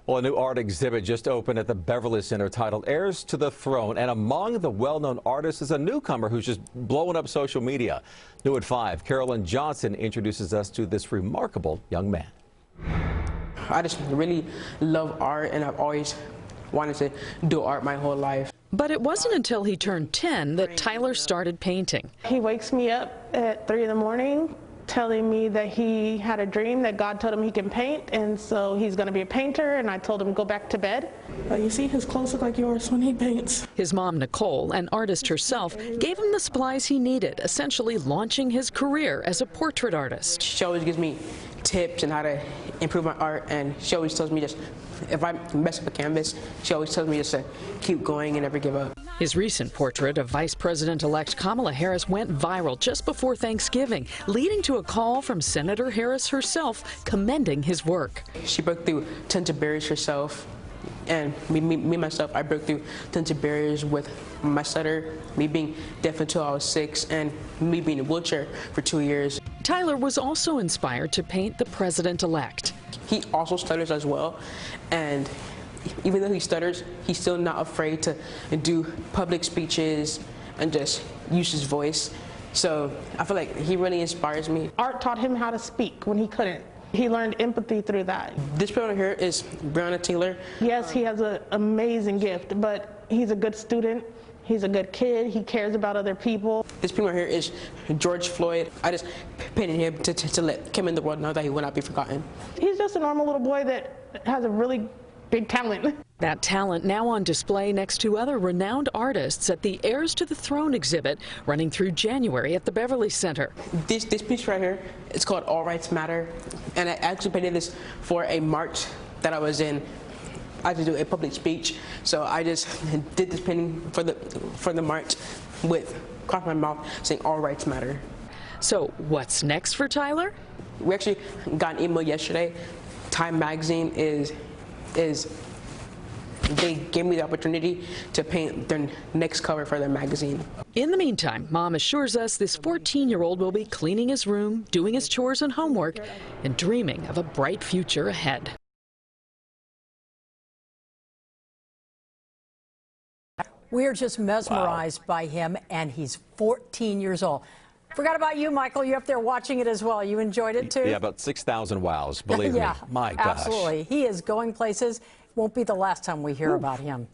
Well, a new art exhibit just opened at the Beverly Center titled Heirs to the Throne, and among the well-known artists is a newcomer who's just blowing up social media. New at 5, Carolyn Johnson introduces us to this remarkable young man. I just really love art, and I've always wanted to do art my whole life. But it wasn't until he turned 10 that Tyler started painting. He wakes me up at 3 in the morning telling me that he had a dream that God told him he can paint, and so he's going to be a painter, and I told him go back to bed. You see, his clothes look like yours when he paints. His mom, Nicole, an artist herself, gave him the supplies he needed, essentially launching his career as a portrait artist. She always gives me tips on how to improve my art, and she always tells me just, if I mess up a canvas, she always tells me just to keep going and never give up. His recent portrait of Vice President-elect Kamala Harris went viral just before Thanksgiving, leading to a call from Senator Harris herself commending his work. She broke through tons of barriers herself, and me myself, I broke through tons of barriers with my stutter, me being deaf until I was 6, and me being in a wheelchair for 2 years. Tyler was also inspired to paint the president-elect. He also stutters as well, and even though he stutters, he's still not afraid to do public speeches and just use his voice. So I feel like he really inspires me. Art taught him how to speak when he couldn't. He learned empathy through that. This person here is Breonna Taylor. Yes, he has an amazing gift, but he's a good student. He's a good kid. He cares about other people. This painting right here is George Floyd. I just painted him to let Kim in the world know that he will not be forgotten. He's just a normal little boy that has a really big talent. That talent now on display next to other renowned artists at the Heirs to the Throne exhibit running through January at the Beverly Center. This piece right here, it's called All Rights Matter, and I actually painted this for a march that I was in. I had to do a public speech, so I just did this painting for the march with across my mouth saying All Rights Matter. So what's next for Tyler? We actually got an email yesterday. Time magazine they gave me the opportunity to paint their next cover for their magazine. In the meantime, Mom assures us this 14-year-old will be cleaning his room, doing his chores and homework, and dreaming of a bright future ahead. We're just mesmerized by him, and he's 14 years old. Forgot about you, Michael. You're up there watching it as well. You enjoyed it, too? Yeah, about 6,000 wows, believe me. My gosh. Absolutely. He is going places. Won't be the last time we hear about him.